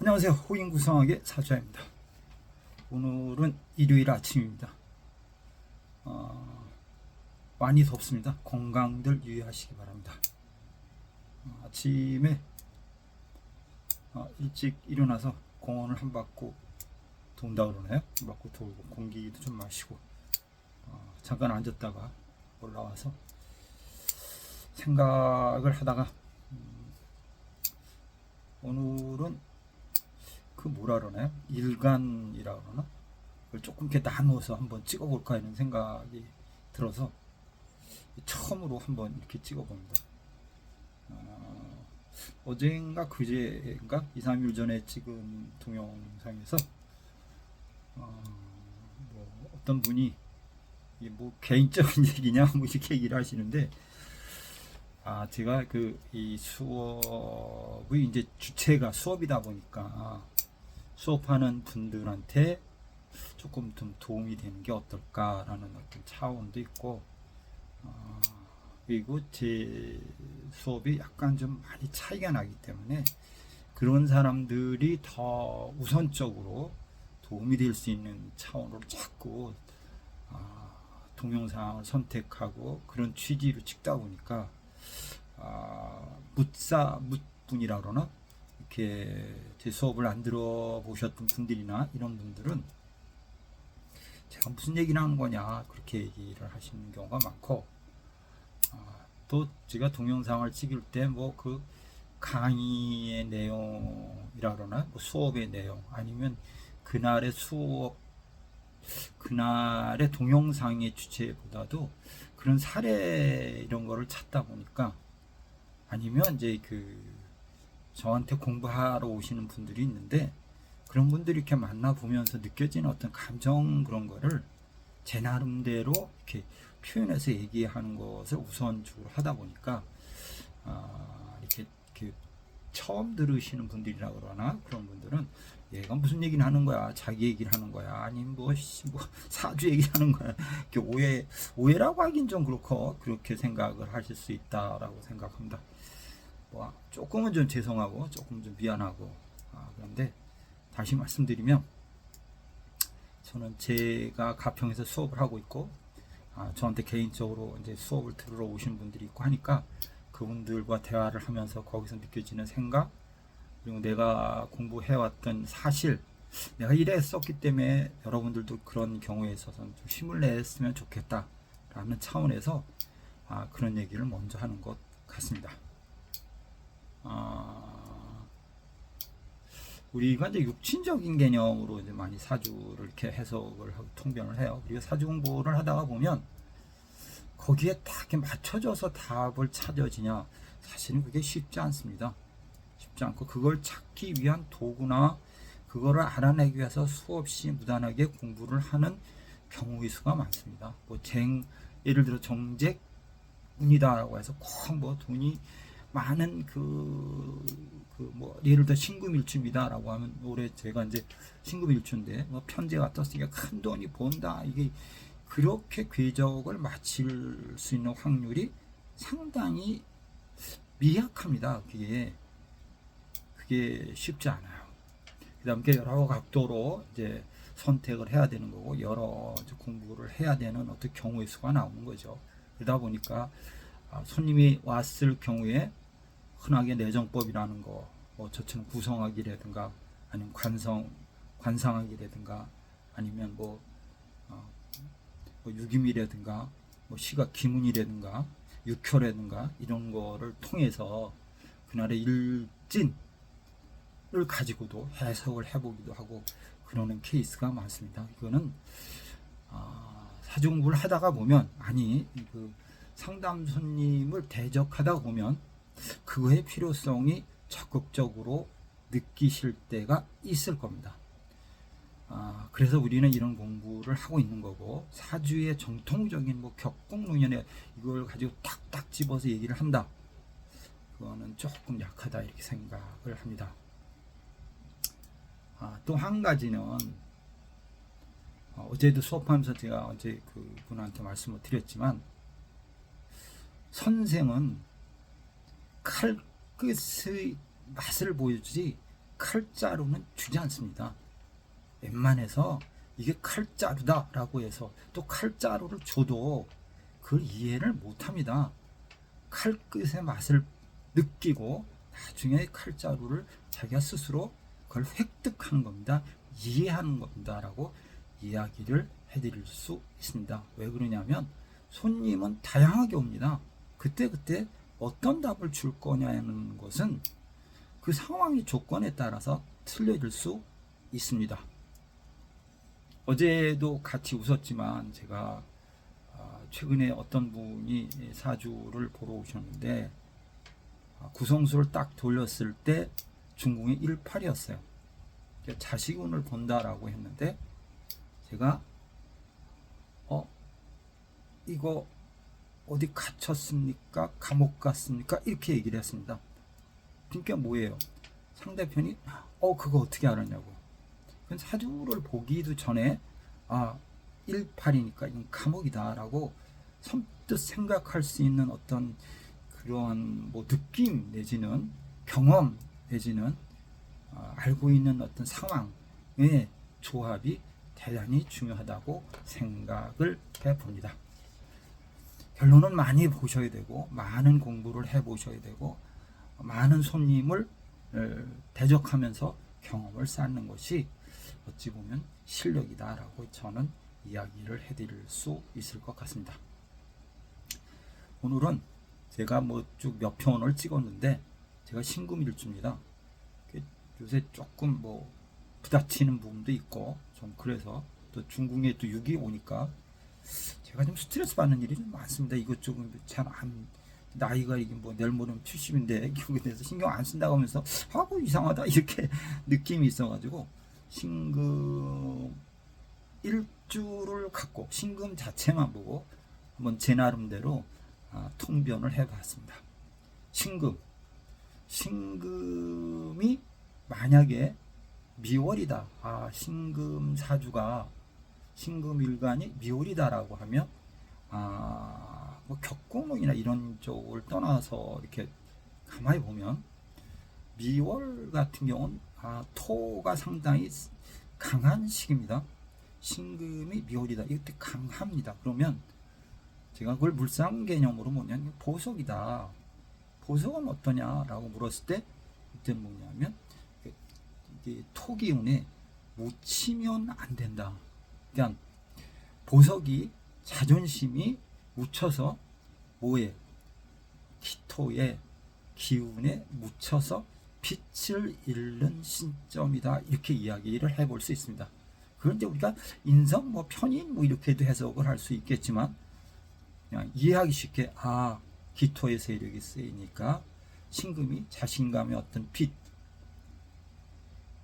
안녕하세요. 호인구성학의 사주입니다. 오늘은 일요일 아침입니다. 많이 덥습니다. 건강들 유의하시기 바랍니다. 아침에 일찍 일어나서 공원을 한 바퀴 돈다 그러나요? 한 바퀴 돌고 공기도 좀 마시고 잠깐 앉았다가 올라와서 생각을 하다가 오늘은 그 뭐라 그러나요? 일간이라 그러나? 그걸 조금 이렇게 나누어서 한번 찍어볼까 하는 생각이 들어서 처음으로 한번 이렇게 찍어봅니다. 어젠가 그제인가 2, 3일 전에 찍은 동영상에서 뭐 어떤 분이 뭐 개인적인 얘기냐 뭐 이렇게 얘기를 하시는데 제가 이 수업의 이제 주체가 수업이다 보니까 수업하는 분들한테 조금 좀 도움이 되는 게 어떨까라는 어떤 차원도 있고, 그리고 제 수업이 약간 좀 많이 차이가 나기 때문에 그런 사람들이 더 우선적으로 도움이 될 수 있는 차원으로 자꾸 동영상을 선택하고 그런 취지로 찍다 보니까 묻분이라 그러나 이렇게 제 수업을 안 들어보셨던 분들이나 이런 분들은 제가 무슨 얘기를 하는 거냐 그렇게 얘기를 하시는 경우가 많고, 또 제가 동영상을 찍을 때 뭐 그 강의의 내용이라 그러나 뭐 수업의 내용 아니면 그날의 그날의 동영상의 주체보다도 그런 사례 이런 거를 찾다 보니까, 아니면 이제 저한테 공부하러 오시는 분들이 있는데 그런 분들이 이렇게 만나보면서 느껴지는 어떤 감정 그런 거를 제 나름대로 이렇게 표현해서 얘기하는 것을 우선적으로 하다 보니까 이렇게 처음 들으시는 분들이라 그러나 그런 분들은 얘가 무슨 얘기를 하는 거야, 자기 얘기를 하는 거야, 아니면 뭐 사주 얘기를 하는 거야, 이렇게 오해라고 하긴 좀 그렇고 그렇게 생각을 하실 수 있다라고 생각합니다. 조금은 좀 죄송하고 조금 좀 미안하고, 그런데 다시 말씀드리면 저는 제가 가평에서 수업을 하고 있고 저한테 개인적으로 이제 수업을 들으러 오신 분들이 있고 하니까 그분들과 대화를 하면서 거기서 느껴지는 생각, 그리고 내가 공부해왔던 사실, 내가 이랬었기 때문에 여러분들도 그런 경우에 있어서는 좀 힘을 냈으면 좋겠다 라는 차원에서 그런 얘기를 먼저 하는 것 같습니다. 우리가 이제 육친적인 개념으로 이제 많이 사주를 이렇게 해석을 하고 통변을 해요. 우리가 사주 공부를 하다가 보면 거기에 딱 이렇게 맞춰져서 답을 찾아지냐, 사실은 그게 쉽지 않습니다. 쉽지 않고 그걸 찾기 위한 도구나 그거를 알아내기 위해서 수없이 무단하게 공부를 하는 경우의 수가 많습니다. 예를 들어 정잭운이다라고 해서 꼭 뭐 돈이 많은 예를 들어 신금일주입니다라고 하면 올해 제가 이제 신금일주인데 뭐 편제가 떴으니까 큰 돈이 본다, 이게 그렇게 궤적을 맞출 수 있는 확률이 상당히 미약합니다. 그게 쉽지 않아요. 그다음에 여러 각도로 이제 선택을 해야 되는 거고 여러 공부를 해야 되는 어떤 경우의 수가 나오는 거죠. 그러다 보니까 손님이 왔을 경우에 흔하게 내정법이라는 거, 저처럼 구성학이라든가 아니면 관상학이라든가 아니면 유기미라든가 시가 기문이라든가 육효라든가 이런 거를 통해서 그날의 일진을 가지고도 해석을 해보기도 하고 그러는 케이스가 많습니다. 이거는 사주 공부를 하다가 보면 상담 손님을 대적하다 보면 그거의 필요성이 적극적으로 느끼실 때가 있을 겁니다. 그래서 우리는 이런 공부를 하고 있는 거고, 사주의 정통적인 격국농연에 이걸 가지고 탁탁 집어서 얘기를 한다, 그거는 조금 약하다 이렇게 생각을 합니다. 또 한 가지는 어제도 수업하면서 제가 어제 그분한테 말씀을 드렸지만, 선생은 칼끝의 맛을 보여주지 칼자루는 주지 않습니다. 웬만해서 이게 칼자루다라고 해서 또 칼자루를 줘도 그걸 이해를 못합니다. 칼끝의 맛을 느끼고 나중에 칼자루를 자기가 스스로 그걸 획득하는 겁니다. 이해하는 겁니다. 라고 이야기를 해드릴 수 있습니다. 왜 그러냐면 손님은 다양하게 옵니다. 그때그때 어떤 답을 줄 거냐는 것은 그 상황의 조건에 따라서 틀려질 수 있습니다. 어제도 같이 웃었지만 제가 최근에 어떤 분이 사주를 보러 오셨는데 구성수를 딱 돌렸을 때 중궁이 18이었어요. 자식운을 본다라고 했는데 제가 이거 어디 갇혔습니까? 감옥 갔습니까? 이렇게 얘기를 했습니다. 그러니까 뭐예요? 상대편이 그거 어떻게 알았냐고. 그건 사주를 보기도 전에 18이니까 이건 감옥이다라고 선뜻 생각할 수 있는 어떤 그러한 뭐 느낌 내지는 경험 내지는 알고 있는 어떤 상황의 조합이 대단히 중요하다고 생각을 해봅니다. 결론은 많이 보셔야 되고 많은 공부를 해보셔야 되고 많은 손님을 대적하면서 경험을 쌓는 것이 어찌 보면 실력이다라고 저는 이야기를 해드릴 수 있을 것 같습니다. 오늘은 제가 뭐 쭉 몇 편을 찍었는데 제가 신금일주입니다. 요새 조금 뭐 부딪히는 부분도 있고 좀 그래서 또 중궁에 또 6이 오니까 제가 좀 스트레스 받는 일이 좀 많습니다. 이것저것 잘 안 나이가 이게 뭐 내일 모레면 70인데 이거에 대해서 신경 안 쓴다고 하면서 뭐 이상하다 이렇게 느낌이 있어가지고 신금 일주를 갖고 신금 자체만 보고 한번 제 나름대로 통변을 해봤습니다. 신금이 만약에 미월이다. 신금 사주가 신금 일간이 미월이다라고 하면 뭐 격공운이나 이런 쪽을 떠나서 이렇게 가만히 보면 미월 같은 경우는 토가 상당히 강한 시기입니다. 신금이 미월이다. 이때 강합니다. 그러면 제가 그걸 물상 개념으로 뭐냐면 보석이다. 보석은 어떠냐라고 물었을 때 이때는 뭐냐면 토기운에 묻히면 안 된다. 그러니까 보석이 자존심이 묻혀서 뭐에 기토의 기운에 묻혀서 빛을 잃는 신점이다. 이렇게 이야기를 해볼 수 있습니다. 그건 이제 우리가 인성, 뭐 편인, 뭐 이렇게도 해석을 할 수 있겠지만 그냥 이해하기 쉽게 기토의 세력이 쓰이니까 신금이 자신감의 어떤 빛,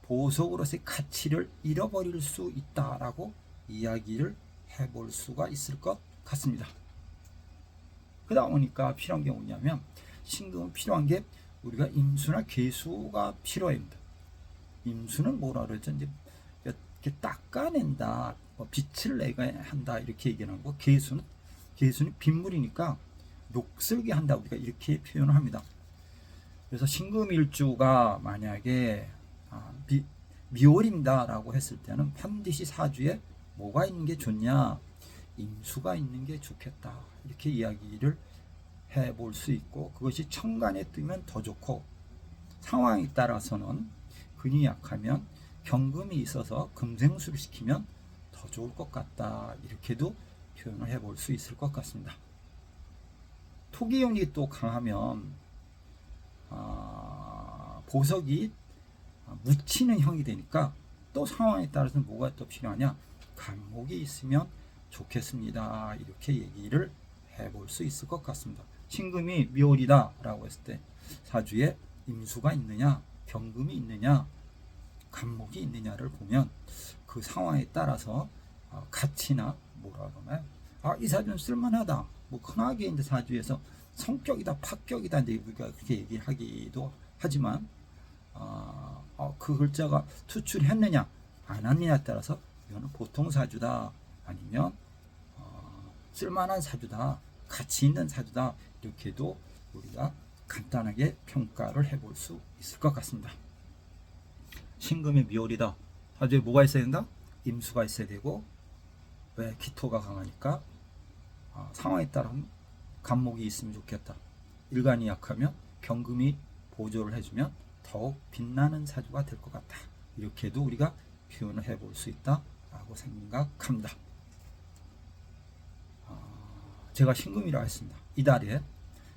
보석으로서의 가치를 잃어버릴 수 있다라고 이야기를 해볼 수가 있을 것 같습니다. 그러다 보니까 필요한 게 뭐냐면 신금은 필요한 게 우리가 임수나 계수가 필요합니다. 임수는 뭐라 그러죠? 이제 이렇게 닦아낸다, 뭐 빛을 내가 한다 이렇게 얘기하는 거. 계수는 빗물이니까 녹슬게 한다 우리가 이렇게 표현을 합니다. 그래서 신금일주가 만약에 미월입니다라고 했을 때는 반드시 사주에 뭐가 있는 게 좋냐? 임수가 있는 게 좋겠다. 이렇게 이야기를 해볼 수 있고 그것이 천간에 뜨면 더 좋고 상황에 따라서는 근이 약하면 경금이 있어서 금생수를 시키면 더 좋을 것 같다. 이렇게도 표현을 해볼 수 있을 것 같습니다. 토기운이 또 강하면 보석이 묻히는 형이 되니까 또 상황에 따라서 뭐가 또 필요하냐? 간목이 있으면 좋겠습니다. 이렇게 얘기를 해볼 수 있을 것 같습니다. 신금이 미월이다 라고 했을 때 사주에 임수가 있느냐 경금이 있느냐 간목이 있느냐를 보면 그 상황에 따라서 가치나 뭐라 그러나요? 이 사주는 쓸만하다. 뭐 흔하게 이제 사주에서 성격이다 파격이다 이제 우리가 그렇게 얘기하기도 하지만 그 글자가 투출했느냐 안 했느냐에 따라서 이거는 보통 사주다 아니면 쓸만한 사주다 가치 있는 사주다 이렇게도 우리가 간단하게 평가를 해볼 수 있을 것 같습니다. 신금이 미월이다. 사주에 뭐가 있어야 된다? 임수가 있어야 되고, 왜? 기토가 강하니까 상황에 따라서 간목이 있으면 좋겠다. 일간이 약하면 경금이 보조를 해주면 더욱 빛나는 사주가 될 것 같다. 이렇게도 우리가 표현을 해볼 수 있다라고 생각합니다. 제가 신금이라 했습니다. 이달에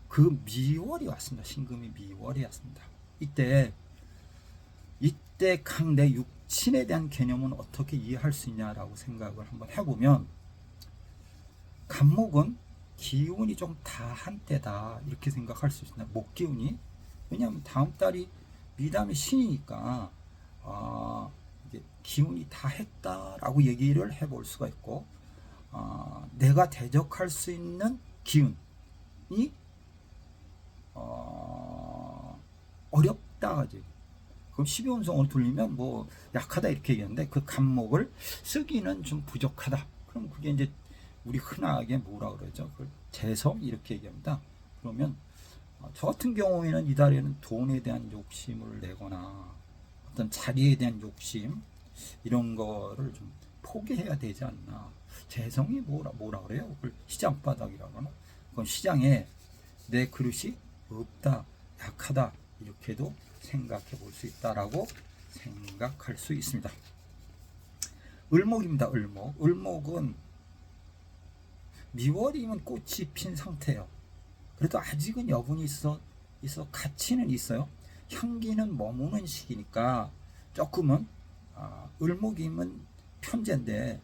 그 미월이 왔습니다. 신금이 미월이 왔습니다. 이때 강내 육친에 대한 개념은 어떻게 이해할 수 있냐라고 생각을 한번 해보면, 간목은 기운이 좀 다한 때다 이렇게 생각할 수 있습니다. 목 기운이. 왜냐하면 다음 달이 미담의 신이니까 이게 기운이 다 했다라고 얘기를 해볼 수가 있고, 내가 대적할 수 있는 기운이 어렵다. 그럼 12운성으로 돌리면 뭐 약하다 이렇게 얘기하는데, 그 간목을 쓰기는 좀 부족하다. 그럼 그게 이제 우리 흔하게 뭐라 그러죠? 재성 이렇게 얘기합니다. 그러면 저 같은 경우에는 이달에는 돈에 대한 욕심을 내거나 어떤 자리에 대한 욕심 이런 거를 좀 포기해야 되지 않나. 재성이 뭐라 그래요? 그걸 시장 바닥이라거나, 그건 시장에 내 그릇이 없다, 약하다 이렇게도 생각해 볼 수 있다라고 생각할 수 있습니다. 을목입니다. 을목은 미월이면 꽃이 핀 상태예요. 그래도 아직은 여분이 있어 가치는 있어요. 향기는 머무는 시기니까 조금은 을목이면 편제인데,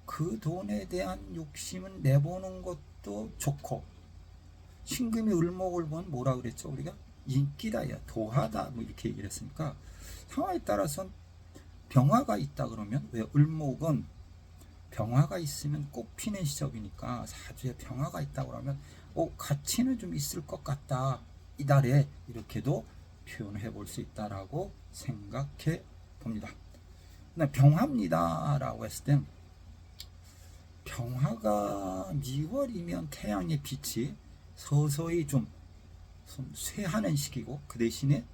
그 돈에 대한 욕심은 내보는 것도 좋고, 신금이 을목을 보면 뭐라 그랬죠? 우리가 인기다, 도하다 뭐 이렇게 얘기를 했으니까, 상황에 따라서는 병화가 있다 그러면, 왜? 을목은 병화가 있으면 꽃피는 시점이니까 사주에 병화가 있다 그러면 가치는 좀 있을 것 같다 이달에, 이렇게도 표현해 볼 수 있다라고 생각해 봅니다. 병화입니다 라고 했을 땐, 병화가 미월이면 태양의 빛이 서서히 좀 쇠하는 시기고, 그 대신에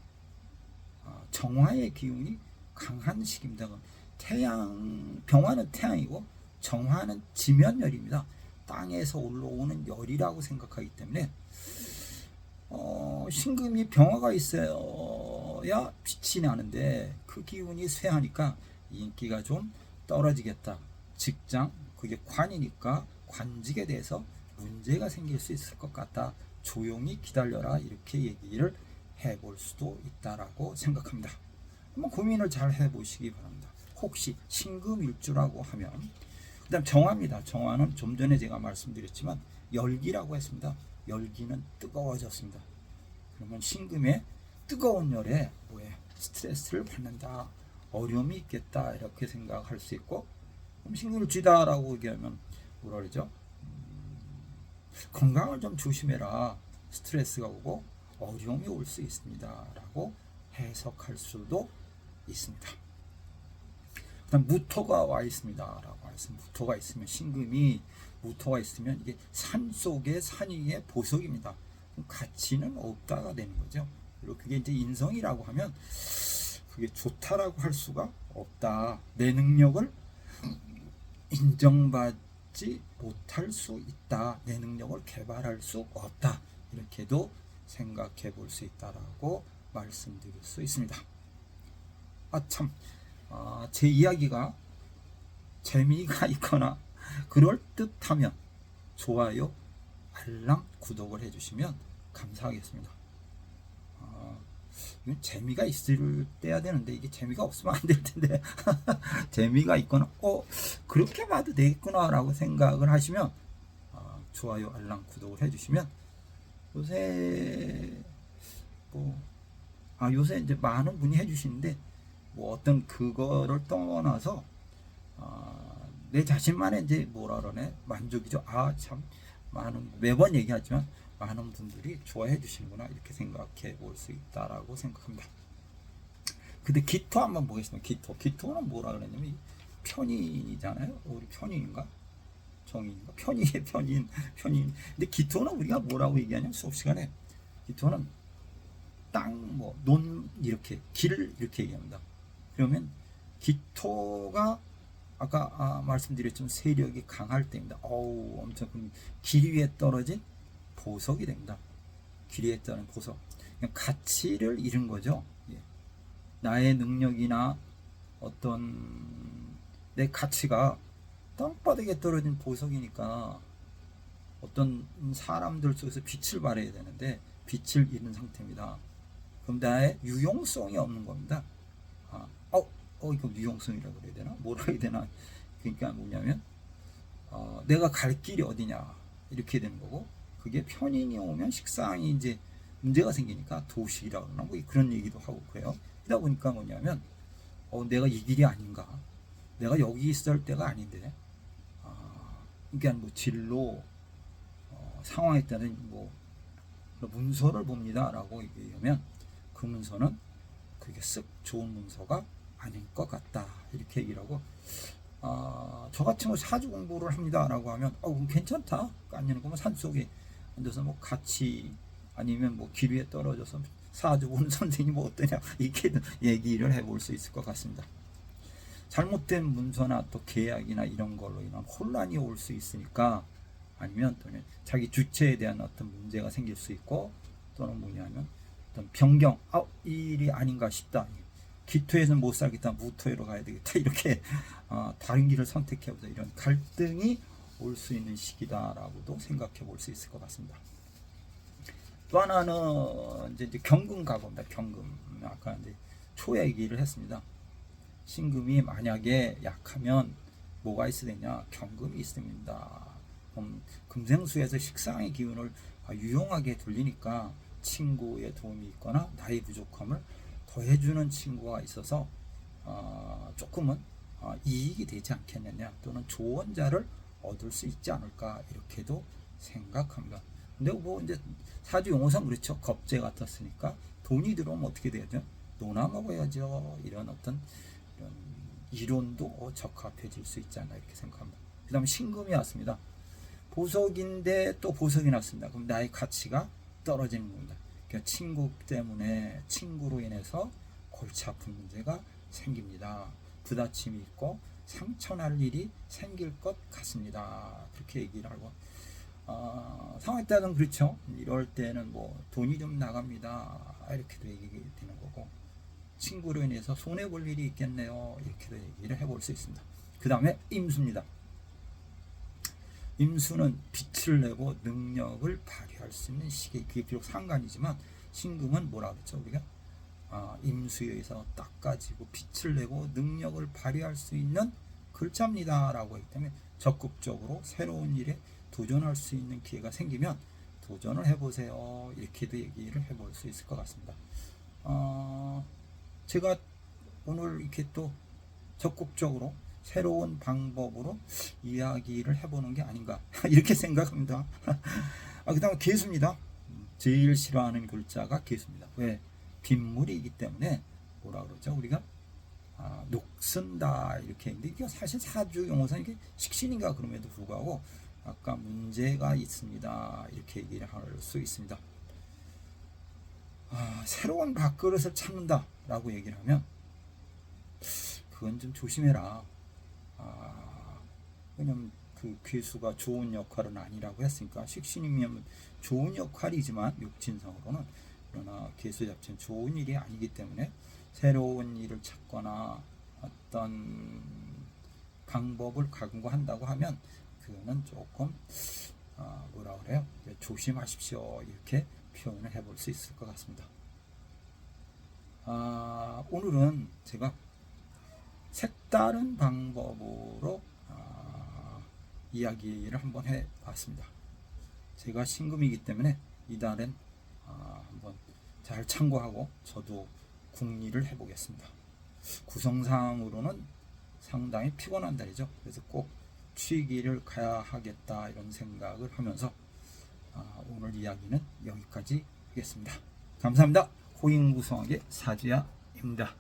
정화의 기운이 강한 시기입니다. 병화는 태양이고 정화는 지면열입니다. 땅에서 올라오는 열이라고 생각하기 때문에 신금이 병화가 있어야 빛이 나는데, 그 기운이 쇠하니까 인기가 좀 떨어지겠다. 직장, 그게 관이니까 관직에 대해서 문제가 생길 수 있을 것 같다. 조용히 기다려라 이렇게 얘기를 해볼 수도 있다라고 생각합니다. 한번 고민을 잘 해보시기 바랍니다. 혹시 신금일주라고 하면, 그 다음 정화입니다. 정화는 좀 전에 제가 말씀드렸지만 열기라고 했습니다. 열기는 뜨거워졌습니다. 그러면 신금의 뜨거운 열에 스트레스를 받는다, 어려움이 있겠다 이렇게 생각할 수 있고, 그럼 신금일주다라고 얘기하면 뭐라 그러죠? 건강을 좀 조심해라, 스트레스가 오고 어려움이 올 수 있습니다 라고 해석할 수도 있습니다. 그다음 무토가 와 있습니다 라고 말씀. 무토가 있으면, 신금이 무토가 있으면 이게 산 속의 산 위의 보석입니다. 가치는 없다가 되는 거죠. 그리고 그게 이제 인성이라고 하면 그게 좋다라고 할 수가 없다. 내 능력을 인정받지 못할 수 있다. 내 능력을 개발할 수 없다. 이렇게도 생각해 볼 수 있다라고 말씀드릴 수 있습니다. 제 이야기가 재미가 있거나 그럴 듯하면 좋아요, 알람, 구독을 해주시면 감사하겠습니다. 이건 재미가 있을 때야 되는데, 이게 재미가 없으면 안 될 텐데 재미가 있거나 그렇게 봐도 되겠구나 라고 생각을 하시면 좋아요, 알람, 구독을 해주시면, 요새 요새 이제 많은 분이 해주시는데, 어떤 그거를 떠나서 내 자신만의 이제 뭐라 그러네, 만족이죠. 참 많은, 매번 얘기하지만 많은 분들이 좋아해 주시는구나 이렇게 생각해 볼 수 있다라고 생각합니다. 근데 기토 한번 보겠습니다. 기토는 뭐라 그러냐면 편인이잖아요. 우리 편인인가? 정인인가? 편인의 편인. 근데 기토는 우리가 뭐라고 얘기하냐면, 수업 시간에 기토는 땅, 논 이렇게, 길을 이렇게 얘기합니다. 그러면 기토가 아까 말씀드렸지만 세력이 강할 때입니다. 엄청 길 위에 떨어진 보석이 됩니다. 길 위에 떨어진 보석. 가치를 잃은 거죠. 나의 능력이나 어떤 내 가치가 땅바닥에 떨어진 보석이니까 어떤 사람들 속에서 빛을 발해야 되는데 빛을 잃은 상태입니다. 그럼 나의 유용성이 없는 겁니다. 이거 유용성이라고 그래야 되나? 뭐라 해야 되나? 그러니까 뭐냐면 내가 갈 길이 어디냐 이렇게 되는 거고, 그게 편인이 오면 식상이 이제 문제가 생기니까 도식이라고 그러나 뭐 그런 얘기도 하고 그래요. 그러다 보니까 뭐냐면 내가 이 길이 아닌가, 내가 여기 있을 때가 아닌데, 그러니까 뭐 진로 상황에 따른 뭐 문서를 봅니다라고 얘기하면 그 문서는 그게 쓱 좋은 문서가 아닌 것 같다 이렇게 얘기를 하고, 저같이 뭐 사주 공부를 합니다라고 하면 그럼 괜찮다, 아니면 뭐 산속에 앉아서 뭐 같이 아니면 뭐 길 위에 떨어져서 사주 보는 선생님 뭐 어떠냐 이렇게 얘기를 해볼 수 있을 것 같습니다. 잘못된 문서나 또 계약이나 이런 걸로 인한 혼란이 올 수 있으니까, 아니면 또는 자기 주체에 대한 어떤 문제가 생길 수 있고, 또는 뭐냐면 어떤 변경, 이 일이 아닌가 싶다, 기토에서는 못 살겠다, 무토에로 가야 되겠다, 이렇게 다른 길을 선택해보자, 이런 갈등이 올 수 있는 시기다라고도 생각해 볼 수 있을 것 같습니다. 또 하나는 이제 경금 가봅니다. 경금, 아까 이제 초에 얘기를 했습니다. 신금이 만약에 약하면 뭐가 있어야 되냐? 경금이 있습니다. 금생수에서 식상의 기운을 유용하게 돌리니까 친구의 도움이 있거나 나의 부족함을 더해주는 친구가 있어서 조금은 이익이 되지 않겠느냐, 또는 조언자를 얻을 수 있지 않을까 이렇게도 생각합니다. 근데 뭐 이제 사주 용어상 그렇죠. 겁재 같았으니까 돈이 들어오면 어떻게 되죠? 노나 먹어야죠. 이런 어떤 이런 이론도 적합해질 수 있지 않나 이렇게 생각합니다. 그 다음에 신금이 왔습니다. 보석인데 또 보석이 났습니다. 그럼 나의 가치가 떨어지는 겁니다. 그러니까 친구 때문에, 친구로 인해서 골치 아픈 문제가 생깁니다. 부다침이 있고 상처날 일이 생길 것 같습니다. 그렇게 얘기를 하고, 상황에 따라서는 그렇죠. 이럴 때는 뭐 돈이 좀 나갑니다 이렇게도 얘기되는 거고, 친구로 인해서 손해볼 일이 있겠네요 이렇게도 얘기를 해볼 수 있습니다. 그 다음에 임수입니다. 임수는 빛을 내고 능력을 발휘할 수 있는 시기, 그게 비록 상관이지만 신금은 뭐라 그랬죠 우리가? 임수에 의해서 닦아지고 빛을 내고 능력을 발휘할 수 있는 글자입니다 라고 하기 때문에 적극적으로 새로운 일에 도전할 수 있는 기회가 생기면 도전을 해보세요 이렇게도 얘기를 해볼 수 있을 것 같습니다. 제가 오늘 이렇게 또 적극적으로 새로운 방법으로 이야기를 해보는 게 아닌가 이렇게 생각합니다. 그 다음에 개수입니다. 제일 싫어하는 글자가 개수입니다. 왜? 빗물이기 때문에 뭐라 그러죠 우리가? 녹슨다 이렇게 했는데, 이게 사실 사주 용어상 이게 식신인가 그럼에도 불구하고 아까 문제가 있습니다 이렇게 얘기를 할 수 있습니다. 새로운 밥그릇을 찾는다 라고 얘기를 하면 그건 좀 조심해라. 왜냐면 그 괴수가 좋은 역할은 아니라고 했으니까, 식신이면 좋은 역할이지만 육친성으로는, 그러나 괴수 자체는 좋은 일이 아니기 때문에 새로운 일을 찾거나 어떤 방법을 강구한다고 하면 그거는 조금 뭐라 그래요? 조심하십시오 이렇게 표현을 해볼 수 있을 것 같습니다. 오늘은 제가 색다른 방법으로 이야기를 한번 해봤습니다. 제가 신금이기 때문에 이달엔 한번 잘 참고하고 저도 궁리를 해보겠습니다. 구성상으로는 상당히 피곤한 달이죠. 그래서 꼭 취기를 가야 하겠다 이런 생각을 하면서 오늘 이야기는 여기까지 하겠습니다. 감사합니다. 호인구성학의 사주야입니다.